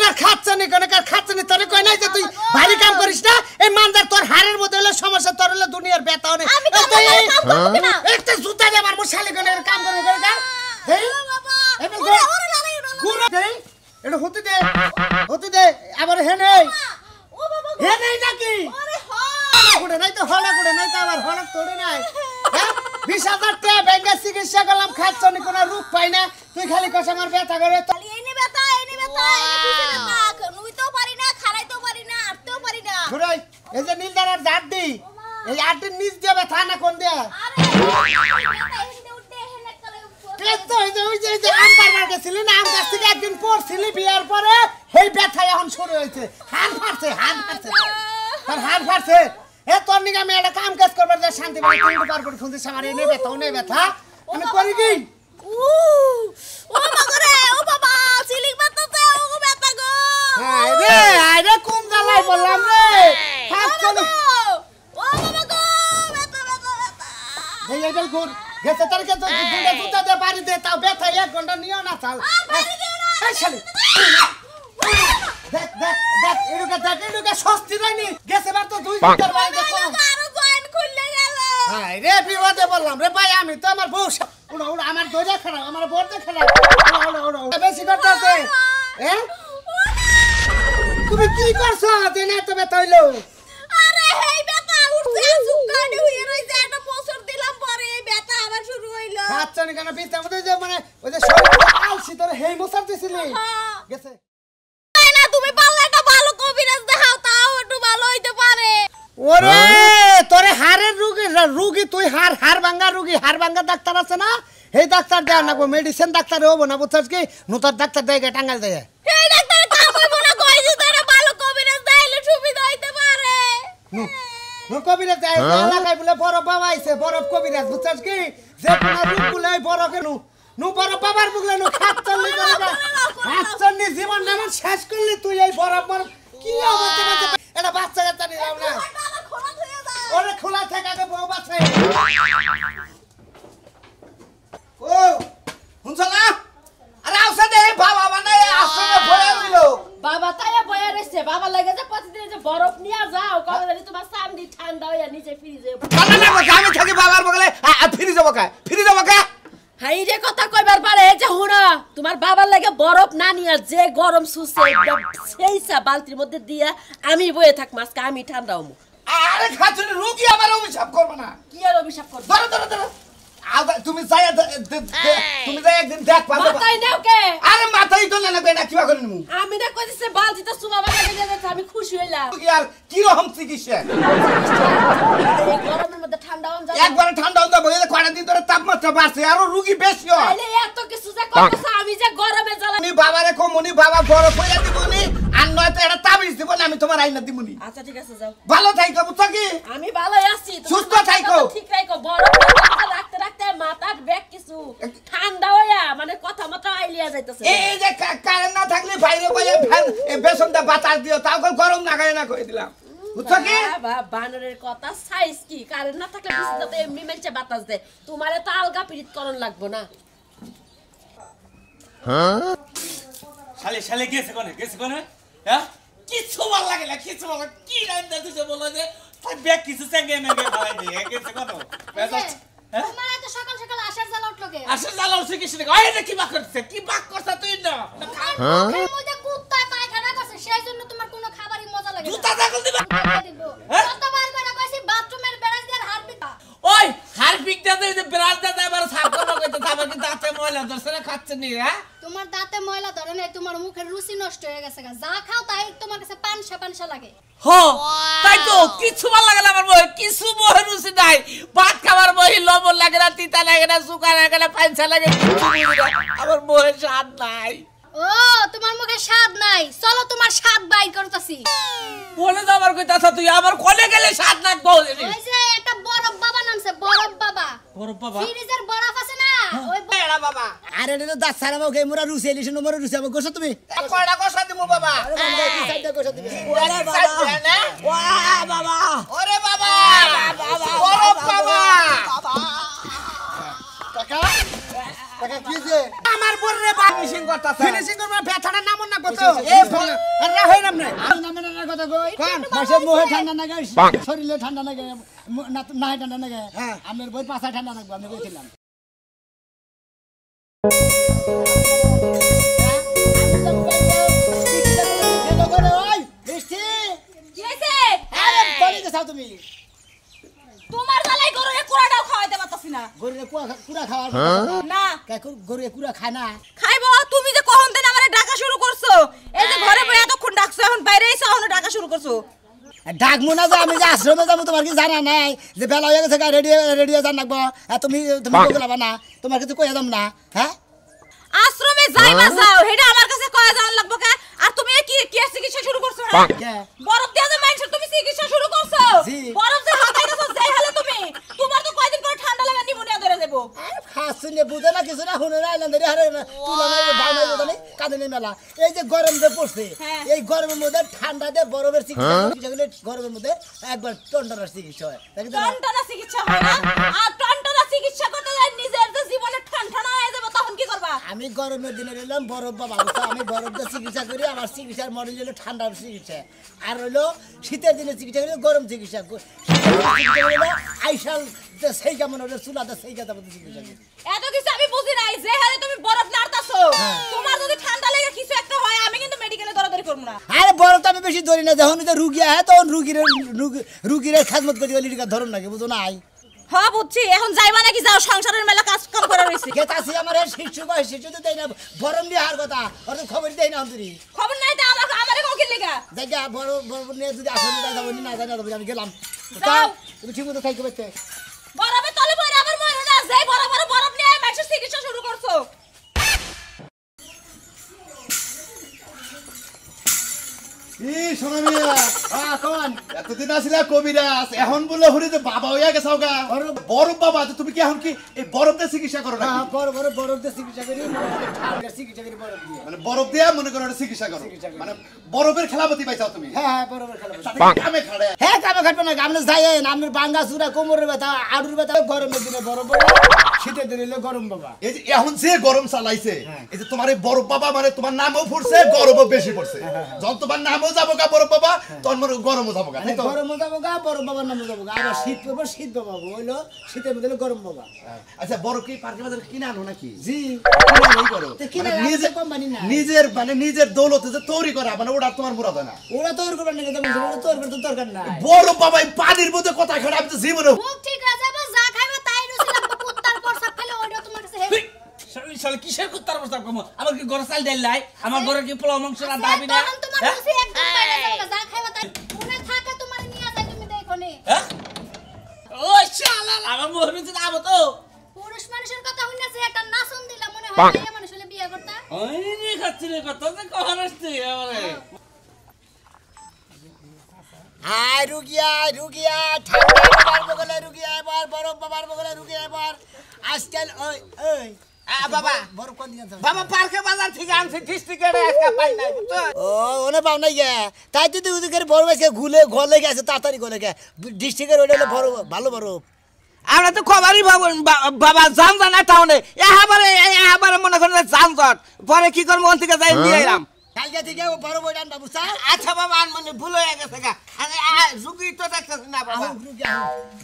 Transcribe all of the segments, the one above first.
না খাচ্ছনি কোন কার খাচ্ছনি তোরে কই নাই যে তুই ভারী কাম করিস না এই মানদার তোর হাড়ের মধ্যে হলো সমস্যা তোর হলো দুনিয়ার ব্যথা অনেক একটা জুতা দে আমার শালি কোন কাম করবে করে দা এই বাবা গুড়া দে এটা হতে দে আবার হে নেই ও বাবা হে নেই নাকি আরে হড়া গুড়া নাই তো হড়া গুড়া নাই তো আবার হড়া তোড়ে নাই 20,000 টাকা ব্যাংকে চিকিৎসা করলাম খাচ্ছনি কোন রূপ পাই না তুই খালি কস আমার ব্যথা করে খালি এনে ব্যথা এনে ব্যথা নুইতেও পারি না খাড়াইতেও পারি না আটতেও পারি না ঘুরাই এই যে নীলদারার জাত দি এই আটটির নিচ দিয়ে ব্যথা না কোন দিয়া আরে এনে উঠতে হেনে কালে কেতো ওই যে আম পারবার গেছিলি না আম গাছ থেকে একদিন পড়ছিলি বিয়ার পরে এই ব্যথা এখন শুরু হয়েছে হাত ফাটছে তোর হাত ফাটছে এ তোর নিকে আমি একটা কাম কাজ করবার যা শান্তি পাই তুই পার করে খুঁজছিস আমার এনে ব্যথা ওনে ব্যথা আমি করি কি ও মগরে ও বাবা সিলিং বাতাতে ও ব্যথা গো আরে কোন জ্বালাই বললাম রে খাচ্ছনি ও বাবা গো ব্যথা এই এইটা গুড গেছে তার কে তো গুড়া জুতা দে বাড়ি দে তাও ব্যথা 1 ঘন্টা নিও না চাল এই শালি দেখ এডুকে সস্তি রাইনি গেছে বার তো 2 ঘন্টার বাইরে দেখো আরো জয়েন্ট খুলে গেল হাই রে বিপদে বললাম রে ভাই আমি তো আমার বউ উড়া আমার দইরা খারাপ আমার বড় খারাপ উড়া বেশি করতেছে তুমি কি করছো দিনে তো ব্যথা হইলো আরে হেই ব্যথা উঠছে সুকাডে হয়ে রইছে একটা বছর দিলাম পরে এই ব্যথা আবার শুরু হইলো খাচ্ছনি কেন পিতা মধ্যে যে মানে ওই যে শরীর আলসি তোর হেই মোসার দিছিলি গেছে না তুমি পারলে একটা ভালো কবিরাজ দেখাও তাও একটু ভালো হইতে পারে ওরে তোরে হাড়ের রোগী তুই হাড় ভাঙা ডাক্তার আছে না এই ডাক্তার দেয় না গো মেডিসিন ডাক্তার হবো না বুঝছস কি নতুন ডাক্তার দেয় টাঙ্গাল দেয় এই ডাক্তার কাম হইবো না কইছি তোরে ভালো কবিরাজ দেখাইলে সুবিধা হইতে পারে নো কবিরাজ দেয় এলাকায় বলে বরফ বাবা আইছে বরফ কবিরাজ বুঝছস কি যে কোন রোগ বলে বরফে নু বরফ বাবার বুগলে নু খাচ্ছনি জীবন নাম শেষ করলি তুই এই বরফ কি অবস্থা আছে এটা বাচ্চা কাচ্চা নিলাম না ওরে খোলা থেকে আগে বউ বাচ্চা ও হুনছলা আরে আউসা দে বাবা মানে আসলে ভয় হইলো বাবা তাই বয়া রইছে বাবা লাগে যে প্রতিদিন যে বরফ নিয়া যাও কবে জানি তোমার সামনে ঠান্ডা হইয়া নিচে ফ্রিজে না আমি থাকি বাবার বগলে ফ্রিজ যাবো কা হাই রে কথা কইবার পারে যে হুনা তোমার বাবার লাগে বরফ না নিয়া যে গরম সুসে একদম সেইসা বালতির মধ্যে দিয়া আমি বয়ে থাক মাসকা আমি ঠান্ডা হমু আরে খাচ্ছনি রোগী আমার অভিশাপ করবে না কি আর অভিশাপ করব ধরো তুমি যাই একদিন দেখ পাবে মাথায় নাও কে আরে মাথায় তো না লাগবে না কিবা করে নিমু আমি না কইছে বালতিটা সুবাবা লাগে যে আমি খুশি হইলাম কি আর কি রকম চিকিৎসা এই গরমের মধ্যে ঠান্ডা হন যায় একবার ঠান্ডা হন যাবে এই কয়টা দিন ধরে তাপমাত্রা বাড়ছে আর রোগী বেশি হয় আরে এত কিছু যে কইতাছ আমি যে গরমে জ্বালা আমি বাবারে কমুনি বাবা বড় কইরা দিবনি আর নয়তো এটা তাবিজ দিব না আমি তোমার আইনা দিবনি আচ্ছা ঠিক আছে যাও ভালো থাইকো বুঝছো কি আমি ভালোই আছি সুস্থ থাইকো ঠিক রাখো বরফ রাখতে মাথার ব্যাগ কিছু ঠান্ডা হইয়া মানে কথা মতো আইলিয়া যাইতাছে এই যে কারেন্ট না থাকলে বাইরে বাইরে ফ্যান বেসনটা বাতাস দিও তাও গরম না গায় না কই দিলাম বুঝছো কি বাবা বানরের কথা সাইজ কি কারেন্ট না থাকলে বিছনাতে এমনি মেলছে বাতাস দেয় তোমারে তো আলগা পিরিত করন লাগবো না হ্যাঁ শালে গেছে কোনে হ্যাঁ কিছু ভালো লাগে না কিছু ভালো কি রাইন দিতে বলো যে তাই ব্যাগ কিছু সঙ্গে মেগে ভাই দিয়ে গেছে কোন হ্যাঁ তোমার এত সকাল সকাল আসার জ্বালা উঠলো কে আসলে জ্বালা উঠছে কিছু না আরে কি বাক করছে তুই না এর মধ্যে কুত্তা পায়খানা করছে সেই জন্য তোমার কোনো খাবারই মজা লাগে না জুতা দাগল দিবা কতবার করে কইছি বাথরুমের ব্রাশ দিয়ে হারপিক ওই হারপিক দাদা যে ব্রাশ দাদা এবার সাফ করব কইতে আবার কি দাঁতে ময়লা ধরছে না খাচ্ছে নি হ্যাঁ তোমার দাঁতে ময়লা ধরে নাই তোমার মুখের রুচি নষ্ট হয়ে গেছে যা খাও তাই তোমার কাছে পানসা লাগে তাই তো কিছু ভালো লাগে না আমার বই কিছু বই রুচি নাই ভাত খাবার বই লবণ লাগে না তিতা লাগে না সুকা লাগে না পানসা লাগে আমার বই স্বাদ নাই ও তোমার মুখে স্বাদ নাই চলো তোমার স্বাদ বাইর করতেছি বলে দাও আমার কইতাছ তুই আমার কোলে গেলে স্বাদ না বল ওই যে একটা বরফ বাবা নামছে বরফ বাবা ফ্রিজের বরফ আছে না ওই এড়া বাবা আরে রে দাস সারামো কে মোরা রুসি এলিছ নম্বর রুসি আমো গোছ তুমি কয়টা কষা দিমু বাবা আরে বাবা কি সাইডে গোছ তুমি ওরে বাবা ওয়া বাবা ওরে বাবা বরফ বাবা কাকা কাকা কি যে আমার বড়রে বাবা ফিনিশিং করতাছে ফিনিশিং করবা ব্যথাটা নামন না কত এ আরে হয় নাম না আমি নামে না কথা কই কোন? মাসে মোহে ঠান্ডা লাগে শরীরে ঠান্ডা লাগে না ঠান্ডা লাগে হ্যাঁ। আমার বই পাছা ঠান্ডা লাগবে আমি কইছিলাম কি হইছে তুমি তোমার জ্বালাই গরুরে কুড়াটাও খাওয়াইতে পারতাছি না গরুরে কুড়া খাওয়ার না গরুরে কুড়া খায় না খাইবো তুমি যে কখন দিন আমারে ডাকা শুরু করছো এই যে ঘরে বই এতক্ষণ ডাকছো এখন বাইরে এসে এখন ডাকা শুরু করছো ডাকবো না যে আমি যে আশ্রমে যাবো তোমার কি জানা নাই যে বেলা হয়ে গেছে রেডিও জান রাখবো তুমি তুমি বলবা না তোমার কিছু কয়ে যাম না হ্যাঁ আশ্রমে যাইবা যাও হেডা আমার কাছে কয়া যাওয়ার লাগবো কে আর তুমি কি কি চিকিৎসা শুরু করছো হ্যাঁ কে? বরফ দিয়া যে মাইনছ তুমি চিকিৎসা শুরু করছো জি। বরফ যে লাগাইতেছো যাই হলে তুমি তোমার তো কয়দিন পরে ঠান্ডা লাগা নিমোনিয়া ধরে যাবো শুনে বুঝে না কিছু না শুনে না আইলাম হারে তুলা নাই ভাই নাই বুঝে কাঁদে নেই মেলা এই যে গরম যে পড়ছে হ্যাঁ। এই গরমের মধ্যে ঠান্ডা দিয়ে বরফের চিকিৎসা গেলে গরমের মধ্যে একবার টন্ডার চিকিৎসা হয় তাই কি জানো? টনটনা চিকিৎসা হয় না আর টনটনা চিকিৎসা করতে যাই নিজের যে জীবনে ঠান্ডা হয়ে যাবে তখন কি করবা আমি গরমের দিনে এলাম বরফ বাবা আমি বরফ দিয়ে চিকিৎসা করি আমার চিকিৎসার মডেল হলো ঠান্ডার চিকিৎসা আর হলো শীতের দিনে চিকিৎসা করি গরম চিকিৎসা আইসাল সেই কেমন হলো চুলাতে সেই কথা চিকিৎসা করি এত কিছু আমি বুঝি নাই যে হারে তুমি বরফ নাড়তাছো তোমার যদি ঠান্ডা লেগে কিছু একটা হয় আমি কিন্তু মেডিকেলে দৌড়াদৌড়ি করব না আরে বরফ তো আমি বেশি ধরি না যখন যে রুগী আয় তখন রুগীর খাজমত করি বলি ধরুন নাকি বুঝো নাই হ্যাঁ বুঝছি এখন যাইবা নাকি যাও সংসারের মেলা কাজ কাম করে রইছি গেতাছি আমার শিশু কয় শিশু তো দেয় না বরফ নিয়ে হার কথা ওর তো খবর দেয় না অন্তরি খবর নাই তো আমারে কোকিল লেগা দেখা বরফ নিয়ে যদি আসলে যাবো না যাবো আমি গেলাম যাও। তুমি ঠিক মতো থাকতে পারতে বরফে তলে পড়ে আবার মরে না যাই বড় বড় বরফ নিয়ে মাইসের চিকিৎসা শুরু করছো শোনা মিয়া কোন এতদিন আসিলা কবিরাজ এখন বলে হরি যে বাবা হইয়া গেছাও গা বরফ বাবা তো তুমি কি এখন কি এই বরফ দিয়ে চিকিৎসা করো না বড় বড় বরফ দিয়ে চিকিৎসা করি ঠান্ডার চিকিৎসা করি বরফ দিয়ে মানে বরফ দিয়া মনে করো ওটা চিকিৎসা করো মানে বরফের খেলাপতি পাইছাও তুমি হ্যাঁ বরফের খেলা তাতে কামে খাড়ে হ্যাঁ কামে খাটবে না আপনি যাই আপনার বাঙ্গা চূড়া কোমরের ব্যথা আড়ুর ব্যথা গরমের দিনে বরফ বাবা শীতের দিনে গরম বাবা এই যে এখন যে গরম চালাইছে এই যে তোমার এই বরফ বাবা মানে তোমার নামও ফুটছে গরমও বেশি পড়ছে যখন তোমার নামও যাবো গা বরফ বাবা তখন মনে গরমও যাবো গা তাই তো? গরম যাবো গা বরফ বাবার নামে যাবো গা আবার শীত করবো শীত বাবা হইলো শীতের মধ্যে গরম বাবা আচ্ছা বরফ কি পার্কে বাজারে কিনে আনো নাকি জি কিনে এই করো তো কিনে মানে আনতে নিজে- কোম্পানি না। নিজের মানে নিজের দৌলতে যে তৈরি করা মানে ওটা তোমার মুরাদ হয় না ওরা তৈরি করবেন নাকি তৈরি করতে দরকার নাই বরফ বাবা এই পানির মধ্যে কথা খাড়া আমি তো জীবনে মুখ ঠিক হয়ে যাবে যা খাইবা তাই রুছিলাম তো কুত্তার প্রসাব খেলে ওইটা তোমার কাছে হেভি শালা কিসের কুত্তার প্রস্তাব কম আমার কি ঘরে চাল ডাল নাই আমার ঘরে কি পোলাও মাংস রান্না হবে না তখন তোমার রুচি একদম বাইরে যাবে যা খাইবা তাই মনে থাকে তোমার নিয়ে যাই তুমি দেখো নে হ্যাঁ ও শালা আমার মনে হচ্ছে আবো তো পুরুষ মানুষের কথা হইনা যে একটা নাচন দিলা মনে হয় এই মানুষ হলে বিয়ে করতা ওই রে খাচ্ছি রে কথা যে কখন আসছে আমারে আয় রুগিয়া ঠান্ডা বাবার বগলে রুগিয়া এবার বরফ বাবার বগলে রুগিয়া এবার আজকাল ওই ওই বাবা বরফ কোন দিন বাবা পার্কে বাজার থেকে আনছি ডিস্ট্রিক্টে আজকে পাই নাই বুঝছো ও ওনে পাও নাই গে তাই তো তুই ওদিকে বরফ এসে গলে গেছে তাড়াতাড়ি গলে গে ডিস্ট্রিক্টের ওইটা হলো বরফ ভালো বরফ আমরা তো খবরই বাবা জান জানা টাউনে এবারে মনে করেন যানজট পরে কি করবো ওখান থেকে যাই নিয়ে এলাম কালকে থেকে বরফ ওইটা আনবা বুঝছা আচ্ছা বাবা আন মানে ভুল হয়ে গেছে গা রুগী তো দেখতেছি না বাবা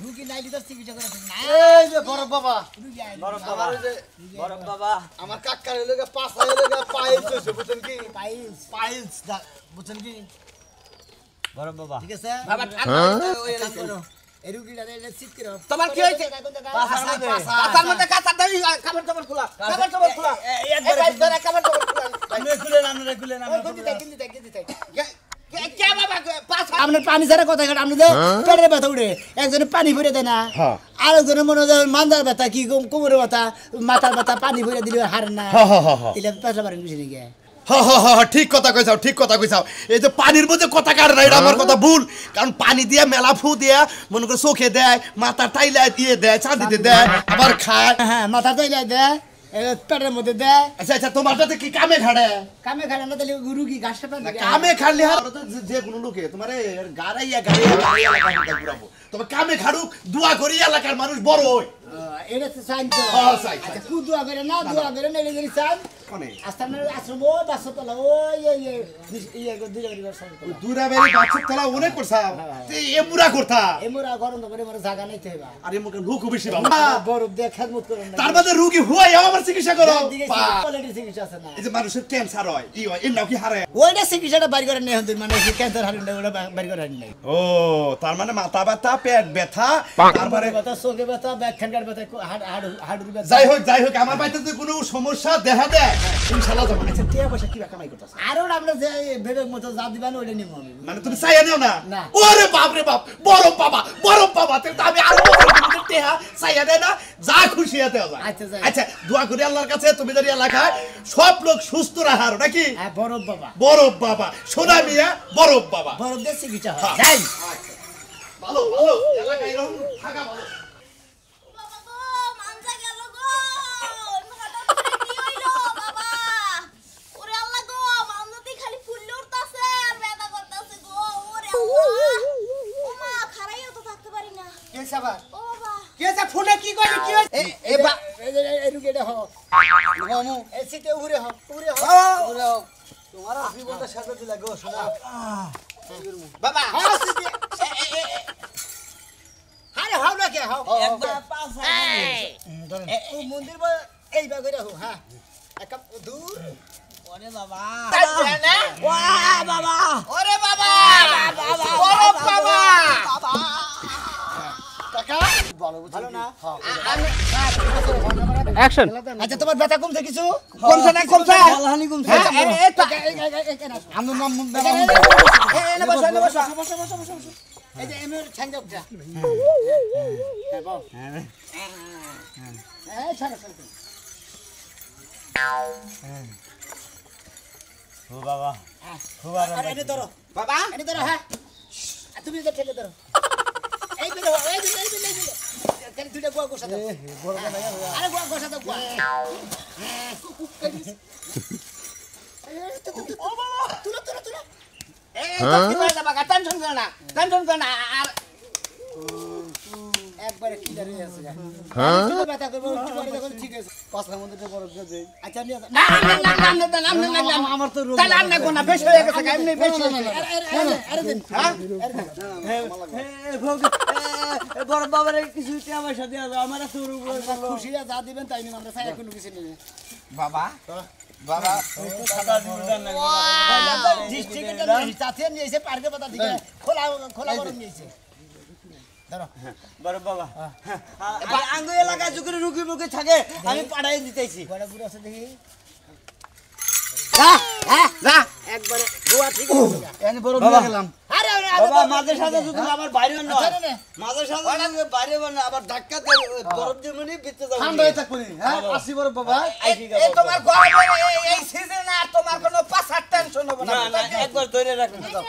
রুগী নাইলি তো চিকিৎসা করে না এই যে বরফ বাবা রুগী আইলি। আমার এই যে বরফ বাবা আমার কাকার হইলো গা পাঁচ হইলো গা পাইলস হইছে বুঝছেন কি পাইলস পাইলস বুঝছেন কি বরফ বাবা ঠিক আছে বাবা ঠান্ডা হয়ে কাজ গেছে। করো। এই রুগীটা রে সিট করো তোমার কি হয়েছে পাতার মধ্যে কাঁচা দাই কাপড় চোপড় খোলা কাপড় চোপড় খোলা একবার ধরে কাপড় চোপড় খোলা কে বাবা পাঁচ আপনার পানি ছাড়া কথা কাট আপনি পেটের ব্যথা উঠে একজনে পানি ভরে দেয় না আর একজনের মনে হয় মান্দার ব্যথা কি কোমরের ব্যথা মাথার ব্যথা পানি ভরে দিলে হারে না এটা পেশা পারেন বুঝে নাকি ঠিক কথা কইছাও এই যে পানির মধ্যে কথা কাটে না এটা আমার কথা ভুল কারণ পানি দিয়া মেলা ফু দিয়া মনে করে চোখে দেয় মাথার টাইলা দিয়ে দেয় চাঁদিতে দেয় আবার খায় হ্যাঁ মাথা তৈরি দেয় পেটের মধ্যে দেয় আচ্ছা তোমারটাতে কি কামে খাড়ে কামে খায় না তাহলে রুগী ঘাসটা পায় কামে খাড়লে যে কোনো লোকে তোমার গাড়াইয়া ঘুরাবো তোমার কামে খাড়ুক দোয়া করি এলাকার মানুষ বড় হয় এটা তো সাইন তো হ্যাঁ, সাইন, সাইন। আচ্ছা কুদু আগরে না দু আগরে না এটা যদি সাইন কোনে আস্তানের আশ্রম ও বাসতলা ওই দুই জায়গায় সাইন ওই দুরাবেরি বাচ্চা তলা অনেক করছা এ মুরা করতা এমরা গরম করে মোর জায়গা নাই তেবা আরে মুখে লোক বেশি বাবা বরফ দিয়ে খেদমত করুন না তার মধ্যে রোগী হুয়াই আমার চিকিৎসা করো কোয়ালিটি চিকিৎসা আছে না এই যে মানুষের ক্যান্সার হয় ই হয় এর নাও কি হারে ওইটা চিকিৎসাটা বাইর করে নেই হতো মানে ক্যান্সার হারিন না ওটা বাইর করে হারিন নাই ও তার মানে মাথা ব্যথা পেট ব্যথা তারপরে ব্যথা চোখে ব্যথা ব্যাখ্যানকার ব্যথা হাড়ুর ব্যথা যাই হোক আমার বাড়িতে যদি কোনো সমস্যা দেখা দেয় ইনশাআল্লাহ যাবো আচ্ছা টিয়া পয়সা কি কামাই করতেছ আরো আমরা যে বেবেক মতো যা দিবেন ওইটা নিব আমি মানে তুমি চাইয়া নিও না না। ওরে বাপ রে বাপ বড় বাবা তাহলে তো আমি আরো টিয়া চাইয়া দেয় না যা খুশি হতে হবে আচ্ছা, যাই। আচ্ছা দোয়া করি আল্লাহর কাছে তুমি যদি এলাকায় সব লোক সুস্থ রাখার নাকি হ্যাঁ বরফ বাবা বরফ বাবা সোনা মিয়া বরফ বাবা বরফ দিয়ে চিকিৎসা হয় হ্যাঁ। যাই ভালো ভালো এলাকায় এরকম থাকা ভালো বাবা গো মানজা গেল গো হঠাৎ করে কি হইলো বাবা ওরে আল্লাহ গো মানজাতে খালি ফুললে উঠতাছে আর ব্যথা করতেছে গো ওরে আল্লাহ ও মা খারাইও তো থাকতে পারি না কে সাবা ও বাবা কে সা ফোনে কি কইলি কি হইছে এই বা এই রুগীটা হ মামু এই সিটে উড়ে হ উড়ে হ উড়ে হ তোমার জীবনটা সাথে দিলা গো শোনা বাবা হ্যাঁ সিটে আরে হাও না কে হাও একবার পাস ও মন্দির বা এই বা করে হো হ্যাঁ এক দূর ওরে বাবা না ওয়া বাবা ওরে বাবা বরফ বাবা টাকা ভালো না অ্যাকশন আচ্ছা তোমার ব্যথা কমছে কিছু কমছে না কমছে হানি কমছে আমার নাম এনে বসো এই যে এমএর ঠ্যাঙ্গা উঠা হ্যাঁ বাও হ্যাঁ ছাড়ো ও বাবা আরে এনে ধরো বাবা এনে ধরো হ্যাঁ আর তুমি যে ঠেলে ধরো এই বিলে এই বিলে কেন দুইটা গোয়া গোসা দাও আরে গোয়া গোসা দাও গোয়া ও বাবা তুলো এই কি করে বাবা টেনশন করো না আর একবারে ক্লিয়ার হয়ে আছে হ্যাঁ ব্যথা করব একটু পরে দেখো ঠিক আছে পাঁচটা মধ্যে বরফ দিয়ে দেই আচ্ছা নিয়ে না আমার তো রোগ তাহলে আর না কোনা বেশ হয়ে গেছে এমনি বেশি আরে দিন বড় বাবার কিছু আমার সাথে আমার খুশি যা দিবেন তাই নিন আমরা চাই কোনো কিছু নেই বাবা বাবা ডিস্ট্রিক্টে সাথে নিয়েছে পার্কে পাতা দিকে খোলা বরফ নিয়েছে ধরো বড় বাবা আঙ্গু এলাকায় যুগের রুগী মুখে থাকে আমি পাঠাই দিতেছি বড় বুড়ো আছে দেখি যা একবারে গোয়া ঠিক আছে এনে বড় নিয়ে গেলাম আরে বাবা মাঝে সাথে যদি আমার বাইরে না আচ্ছা, নে। মাঝে সাথে বাইরে না আবার ধাক্কা দিয়ে বরফ দিয়ে মনে ভিতরে যাবে ঠান্ডা হয়ে থাকবো হ্যাঁ আসি বড় বাবা এই তোমার গরমের এই সিজনে আর তোমার কোনো পাছার টেনশন হবে না না একবার ধরে রাখুন দাও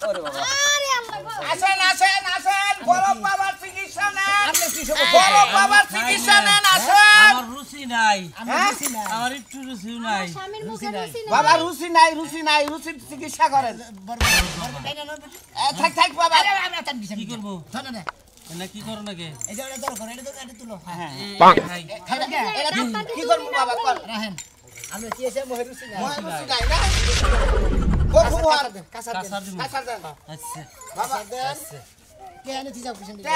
ওরে বাবা আরে আল্লাহ গো আসেন বরফ বাবার চিকিৎসা নেন বরফ বাবার চিকিৎসা নেন আসেন আমার রুচি নাই আমার একটু রুচি নাই স্বামীর মুখে রুচি নেই বাবা রুচি নাই রুচির চিকিৎসা করেন থাক বাবা কি করবো ধরে নে না কি করো নাকি এই যে এটা ধরো করে এটা তুলো হ্যাঁ খাই কি করবো বাবা কর রাহেন আমি কি এসে মহের রুচি না রুচি নাই না বরফ আর কাঁচা কাঁচার দিব কাঁচা দেন আচ্ছা বাবা কে আনে তুই যাও পিছন দিকে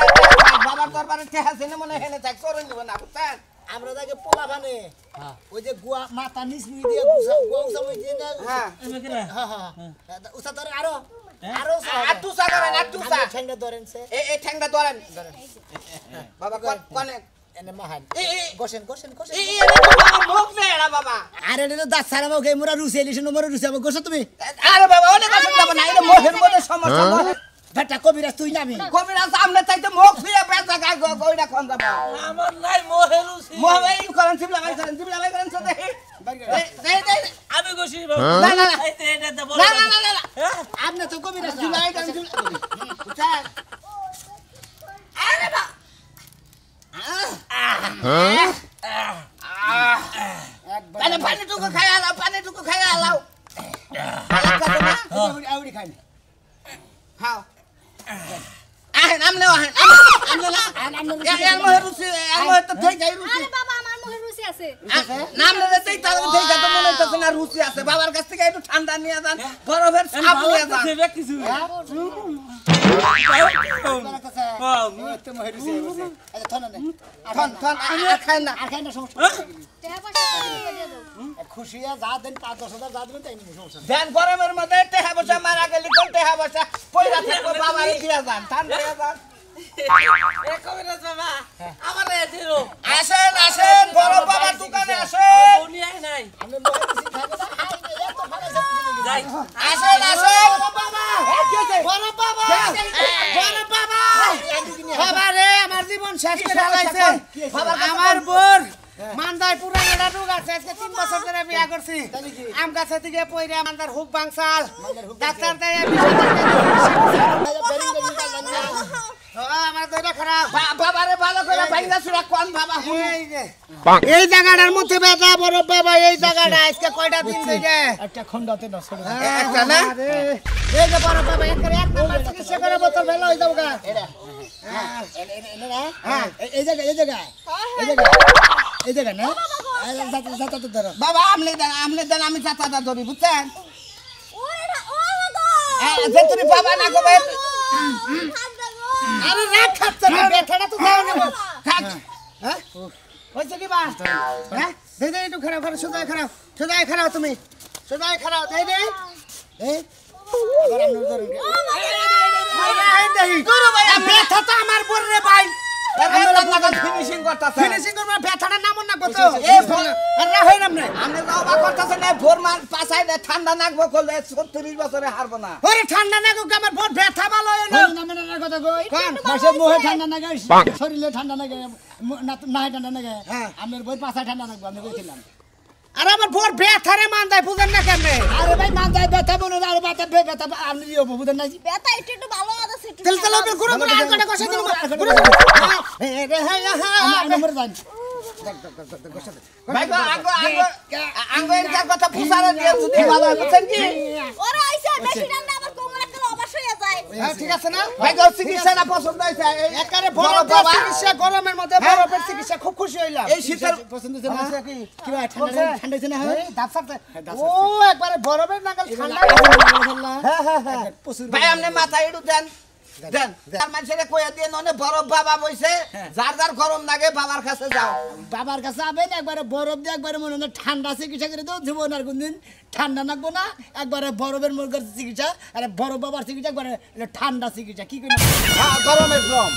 বাবার দরবারে টেহা জেনে মনে হেনে থাক করে নিব না বুঝছেন আমরা যাকে পোলা বানে ওই যে গুয়া মাথা নিচ মুই দিয়ে গুয়া উসা মুই দিয়ে না হ্যাঁ এমে কেরা হ্যাঁ উসা ধরে আরো আর তুসা করেন আর তুসা ঠ্যাংটা ধরেন সে এই ঠ্যাংটা ধরেন বাবা কোনে এনে মাহান এই গোসেন এই বাবা মুখ নেই না বাবা আরে এটা দাঁত সারা মুখে মোরা রুচি এলিশ মোরা রুচি আমার গোসা তুমি আরে বাবা অনেক আসল যাবে না এটা মুখের মধ্যে সমস্যা বেটা কবিরাজ তুই নামি কবিরা সামনে চাইতে মুখ ফিরে বেচা গায় গইটা কোন যাবে আমার নাই মোহে রুচি মোহে এই করেন চিবলা ভাই করেন তো দেখি এই আমি গছি বাবা না না এই তে এটা দে বল না আপনি তো কবিরাজ চিবলা ভাই করেন বুঝছেন আরে বাবা পানিটুকু খাই আলাও আউড়ি খাই খাও আহেন আমনে না এর মহে রুচি এর মহে তো ঠিক গাই রুচি আরে বাবা আমার মুখে রুচি আছে নাম রে দেই তার দেই তো মনে হইতাছে না রুচি আছে বাবার কাছ থেকে একটু ঠান্ডা নিয়ে যান বরফের সাপ নিয়ে যান ব্যাগ কিছু তো মহে রুচি আছে আচ্ছা থন না থন আর খাই না আর খাই না সমস্যা টাকা পয়সা দিয়ে দাও খুশি যা দেন 5-10,000 যা দেবেন তাই নিয়ে সমস্যা ধ্যান গরমের মধ্যে টেহা বসা মারা গেলি কোন টেহা বসা কইরা থাকবো বাবারে দিয়া যান ঠান্ডা দিয়া যান কবিরাজ বাবা আমারে দিরো আসেন আসেন বড় বাবার দোকানে আসেন উনি আই নাই আমি মহে রুচি খাবো না হাই এত ভালো সব যাই আসেন আসেন বাবা বড় বাবা বড় বাবা বাবা রে আমার জীবন শেষ করে ফেলাইছে আমার বোন মান্দায় পুরানোটা রোগ আছে আজকে 3 বছর ধরে বিয়া করছি আম গাছে থেকে পইরা মান্দার হুক বাংসাল ডাক্তার দেয় আমার দইটা খারাপ বাবারে ভালো করে ভাইঙ্গা সুরা কোন বাবা এই যে এই জায়গাটার মধ্যে ব্যথা বড় বাবা এই জায়গাটা আজকে কয়টা দিন থেকে একটা খন্ডাতে না ছোট একটা না এই যে বড় বাবা এক নাম্বার চিকিৎসা করে বোতল ভালো হয়ে যাবো গা এই জায়গা না যাতা তো ধরো বাবা আমলে দেন আমি চাচাটা ধরি বুঝছেন ওরে ও গো যে তুমি বাবা না গো ঠান্ডা গো আরে রাখ খাচ্ছে না ব্যথাটা তো দাও না খাক হ্যাঁ হইছে কি বা হ্যাঁ দেই দেই একটু খারাপ খারাপ সোজাই খারাপ তুমি সোজাই খারাপ দেই দেই এই আবার আমরা ধরুন ব্যথা তো আমার বোন রে ভাই ফিনিশিং করতেছে ফিনিশিং করবে ব্যথাটা নামন না কত এই আরে হই নাম রে আমরা তো অবাক করতেছে না ভোর মার পাছাই ঠান্ডা নাকবো করলে 36 বছরে হারবো না ওরে ঠান্ডা নাকো আমার ভোর ব্যথা ভালো হইলো না কথা কই মাসে মোহে ঠান্ডা লাগে শরীরে ঠান্ডা লাগে না ঠান্ডা লাগে আমার বই পাছা ঠান্ডা লাগবে আমি কইছিলাম আরে আমার ভোর ব্যথারে মানদাই বুঝেন না কেমনে আরে ভাই মানদাই ব্যথা বলে আর ব্যথা আপনি দিও বুঝেন না ব্যথা একটু ভালো আছে একটু তেল তেল গুরু গুরু আর কটা কষে দিন গুরু রে আমি মরে যাই ভাই আঙ্গো এর কথা পুষারে দিয়ে যদি ভালো বুঝছেন কি ওরে আইছে বেশি ঠান্ডা আমার কোমরে গেলে অবশ হয়ে যায় হ্যাঁ ঠিক আছে না ভাই গো চিকিৎসাটা পছন্দ হইছে একারে বড় বাবা চিকিৎসা গরমের মধ্যে বরফের চিকিৎসা খুব খুশি হইলাম এই শীতের পছন্দ হচ্ছে না কি ভাই ঠান্ডা হচ্ছে না হয় দাঁত সারতে ও একবারে বরফের নাগাল ঠান্ডা হ্যাঁ ভাই আপনি মাথা একটু দেন দেন তার মানুষের কইয়া দিয়ে ননে বরফ বাবা বইছে যার যার গরম লাগে বাবার কাছে যাও বাবার কাছে আবেন একবারে বরফ দিয়ে একবারে মনে হয় ঠান্ডা চিকিৎসা করে দেবো জীবন আর কোনদিন ঠান্ডা লাগবো না একবারে বরফের মুরগের চিকিৎসা আর বরফ বাবার চিকিৎসা একবারে ঠান্ডা চিকিৎসা কি করে গরমের গরম